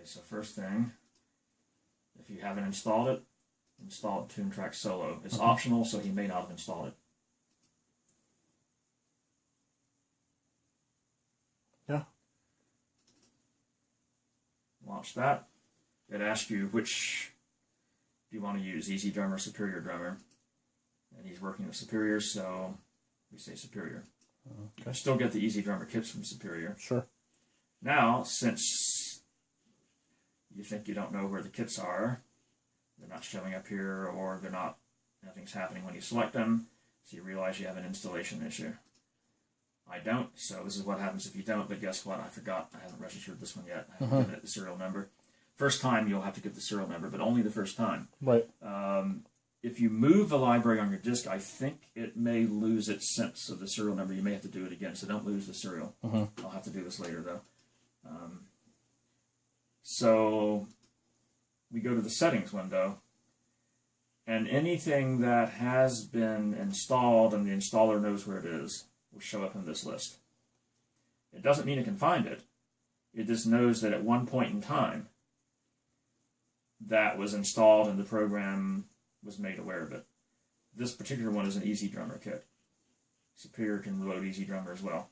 so first thing, if you haven't installed it, install Tune Track Solo. It's optional, so he may not have installed it. Yeah. Launch that. It asks you which do you want to use, Easy Drummer, Superior Drummer. And he's working with Superior, so we say Superior. Okay. Still get the Easy Drummer kits from Superior. Sure. Now, since you think you don't know where the kits are, they're not showing up here, or nothing's happening when you select them, so you realize you have an installation issue. I don't, so this is what happens if you don't, but guess what? I forgot. I haven't registered this one yet. I haven't given it the serial number. First time, you'll have to give the serial number, but only the first time. Right. If you move the library on your disk, I think it may lose its sense of the serial number. You may have to do it again, so don't lose the serial. I'll have to do this later, though. So we go to the settings window, and anything that has been installed and the installer knows where it is will show up in this list. It doesn't mean it can find it. It just knows that at one point in time that was installed and the program was made aware of it. This particular one is an Easy Drummer kit. Superior can load Easy Drummer as well.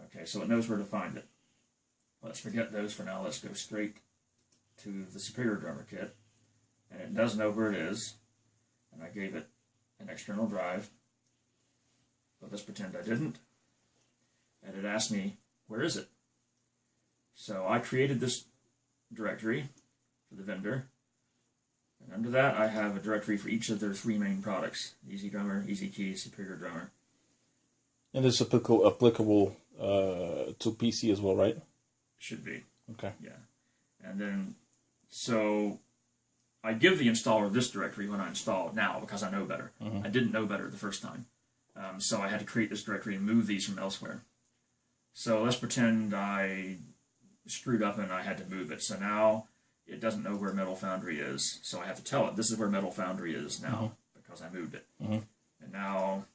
Okay, so it knows where to find it. Let's forget those for now. Let's go straight to the Superior Drummer kit. And it does know where it is. And I gave it an external drive. But let's pretend I didn't. And it asked me, where is it? So I created this directory for the vendor. And under that, I have a directory for each of their three main products: Easy Drummer, Easy Key, Superior Drummer. And it's applicable to PC as well, right? Should be. Okay. Yeah. And then, so I give the installer this directory when I install it now because I know better. I didn't know better the first time. So I had to create this directory and move these from elsewhere. So let's pretend I screwed up and I had to move it. So now it doesn't know where Metal Foundry is. So I have to tell it, this is where Metal Foundry is now because I moved it. And now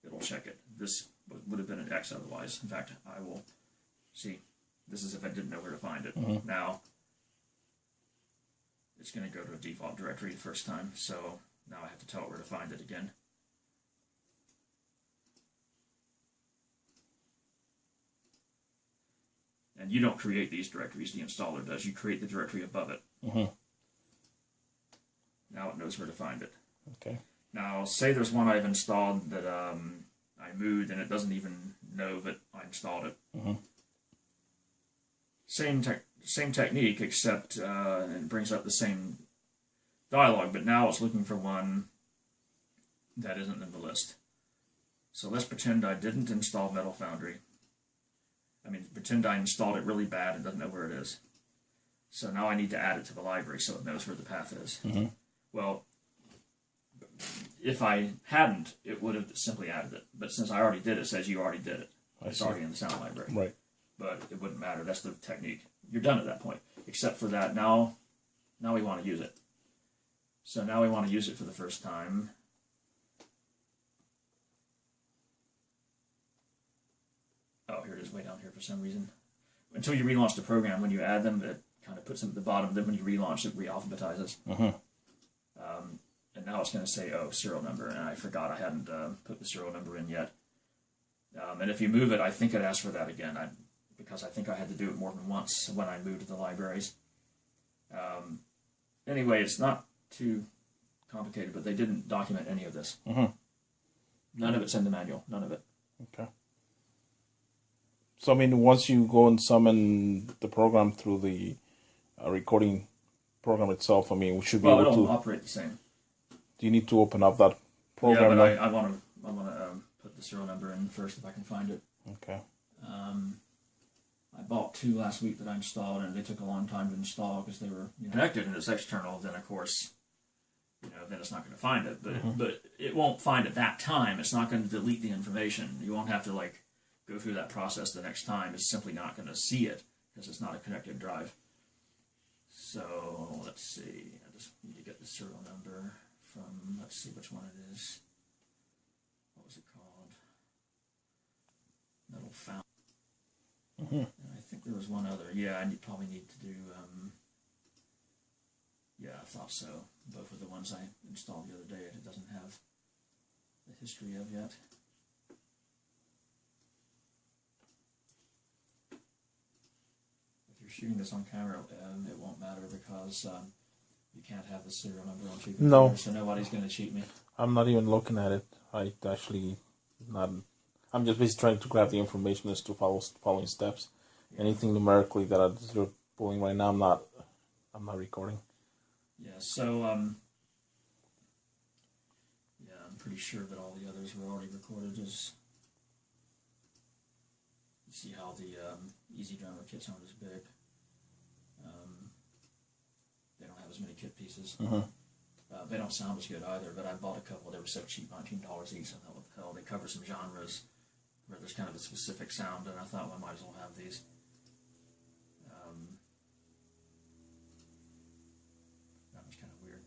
it'll check it. This would have been an X otherwise. In fact, I will see. This is if I didn't know where to find it. Now, it's going to go to a default directory the first time. So now I have to tell it where to find it again. And you don't create these directories, the installer does. You create the directory above it. Now it knows where to find it. Okay. Now, say there's one I've installed that I moved and it doesn't even know that I installed it. Same technique, except it brings up the same dialog, but now it's looking for one that isn't in the list. So let's pretend I didn't install Metal Foundry. Pretend I installed it really bad and doesn't know where it is. So now I need to add it to the library so it knows where the path is. Well, if I hadn't, it would have simply added it. But since I already did it, it says you already did it. It's already in the sound library. Right. But it wouldn't matter. That's the technique. You're done at that point. Except for that, now we want to use it. So now we want to use it for the first time. Oh, here it is way down here for some reason. Until you relaunch the program, when you add them, it kind of puts them at the bottom. Then when you relaunch it, re-alphabetizes. And now it's going to say, oh, serial number. And I forgot I hadn't put the serial number in yet. And if you move it, I think it asks for that again. Because I think I had to do it more than once when I moved to the libraries. Anyway, it's not too complicated, but they didn't document any of this. None of it's in the manual. None of it. Okay. So, once you go and summon the program through the recording program itself, we should be able to... Well, it'll operate the same. Do you need to open up that program? Yeah, but I want to put the serial number in first if I can find it. Okay. I bought two last week that I installed, and they took a long time to install because they were connected, and it's external. Then, of course, then it's not going to find it. But it won't find it that time. It's not going to delete the information. You won't have to, go through that process the next time. It's simply not going to see it because it's not a connected drive. So, let's see. I just need to get the serial number from, let's see which one it is. What was it called? Metal Foundry. And I think think there was one other. Yeah, I probably need to do. Yeah, I thought so. Both of the ones I installed the other day, it doesn't have the history of yet. If you're shooting this on camera, it won't matter because you can't have the serial number on two computers, no. So nobody's going to cheat me. I'm not even looking at it. I actually not. I'm just basically trying to grab the information as to following steps. Yeah. Anything numerically that I'm pulling right now, I'm not recording. Yeah. So yeah, I'm pretty sure that all the others were already recorded. Just you see how the Easy Drummer kits aren't as big. They don't have as many kit pieces. They don't sound as good either, but I bought a couple. They were so cheap, $19 each. I thought, what the hell? They cover some genres where there's kind of a specific sound, and I thought, well, I might as well have these. That was kind of weird.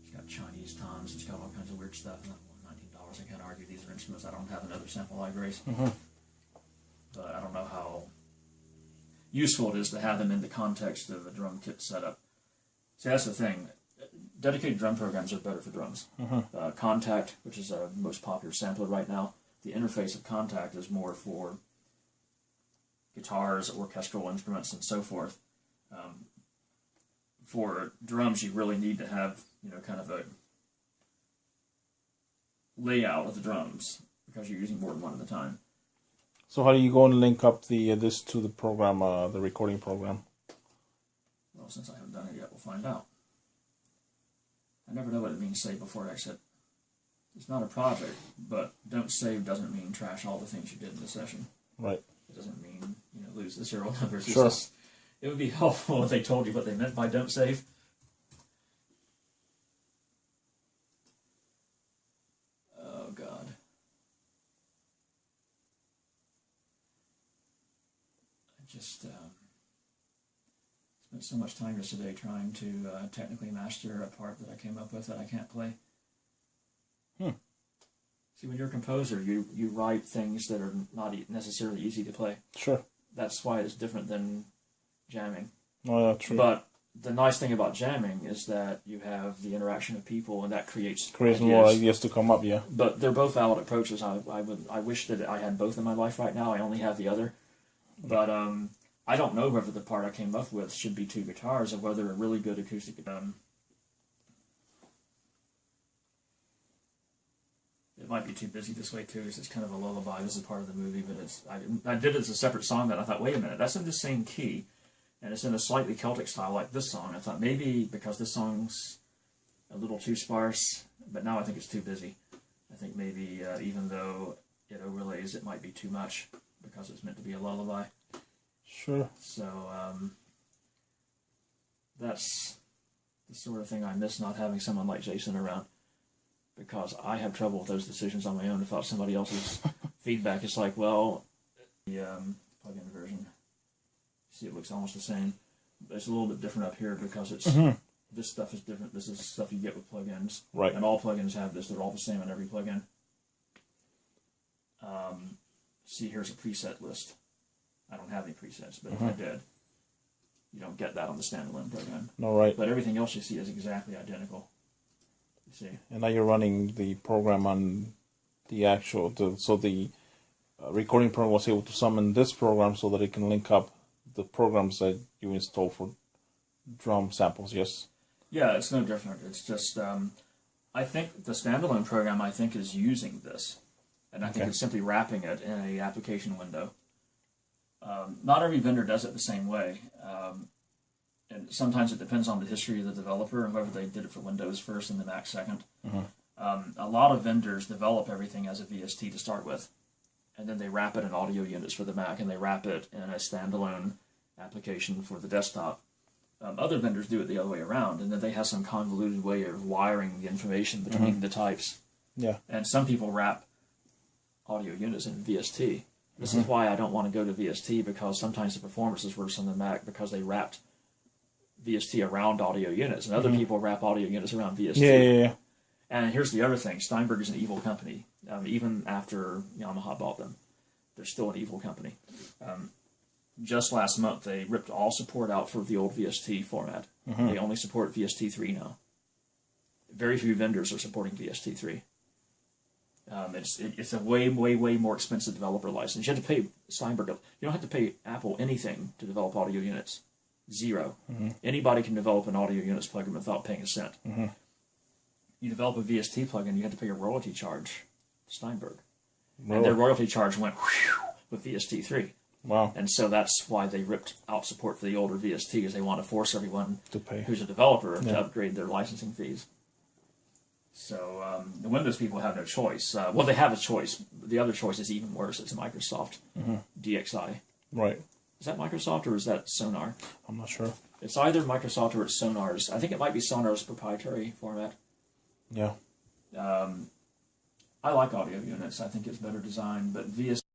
It's got Chinese toms. It's got all kinds of weird stuff. And $19. I can't argue these are instruments. I don't have in other sample libraries. But I don't know how useful it is to have them in the context of a drum kit setup. See, that's the thing. Dedicated drum programs are better for drums. Contact, which is our most popular sampler right now, the interface of Contact is more for guitars, orchestral instruments, and so forth. For drums, you really need to have, kind of a layout of the drums because you're using more than one at a time. So how do you go and link up this to the program, the recording program? Well, since I haven't done it yet, we'll find out. I never know what it means save before exit. It's not a project, but don't save doesn't mean trash all the things you did in the session. Right. It doesn't mean, lose the serial numbers. Sure. It would be helpful if they told you what they meant by don't save. Oh, God. I just spent so much time yesterday trying to technically master a part that I came up with that I can't play. See, when you're a composer, you write things that are not necessarily easy to play. Sure. That's why it's different than jamming. Oh, yeah, true. But the nice thing about jamming is that you have the interaction of people, and that creates more ideas to come up. Yeah. But they're both valid approaches. I wish that I had both in my life right now. I only have the other. But I don't know whether the part I came up with should be two guitars or whether a really good acoustic. It might be too busy this way too. It's kind of a lullaby. This is part of the movie, but I did it as a separate song. That I thought, wait a minute, that's in the same key, and it's in a slightly Celtic style like this song. I thought maybe because this song's a little too sparse, but now I think it's too busy. I think maybe even though it overlays, it might be too much because it's meant to be a lullaby. Sure. So that's the sort of thing I miss not having someone like Jason around. Because I have trouble with those decisions on my own without somebody else's feedback. It's like, well, the plug-in version, see, it looks almost the same. But it's a little bit different up here because it's this stuff is different. This is stuff you get with plugins. Right. And all plugins have this. They're all the same on every plugin. See, here's a preset list. I don't have any presets, but if I did, you don't get that on the standalone program. No, right. But everything else you see is exactly identical. See. And now you're running the program on the actual, so the recording program was able to summon this program so that it can link up the programs that you install for drum samples, yes? Yeah, it's no different. It's just, I think the standalone program, is using this. And I think it's simply wrapping it in an application window. Not every vendor does it the same way. And sometimes it depends on the history of the developer and whether they did it for Windows first and the Mac second. A lot of vendors develop everything as a VST to start with, and then they wrap it in audio units for the Mac, and they wrap it in a standalone application for the desktop. Other vendors do it the other way around, and then they have some convoluted way of wiring the information between the types. Yeah. And some people wrap audio units in VST. This is why I don't want to go to VST, because sometimes the performance is worse on the Mac because they wrapped VST around audio units, and other people wrap audio units around VST. Yeah. And here's the other thing. Steinberg is an evil company. Even after Yamaha bought them, they're still an evil company. just last month they ripped all support out for the old VST format. They only support VST3 now. Very few vendors are supporting VST3. It's a way more expensive developer license. You have to pay Steinberg. You don't have to pay Apple anything to develop audio units. Zero. Anybody can develop an audio units plugin without paying a cent. You develop a VST plugin, you have to pay a royalty charge to Steinberg. Really? And their royalty charge went with VST3. Wow. And so that's why they ripped out support for the older VST, because they want to force everyone To pay. who's a developer to upgrade their licensing fees. So the Windows people have no choice. Well, they have a choice. The other choice is even worse. It's Microsoft DXI. Right. Is that Microsoft or is that Sonar? I'm not sure. It's either Microsoft or it's Sonar's. I think it might be Sonar's proprietary format. Yeah. I like audio units. I think it's better designed, but VST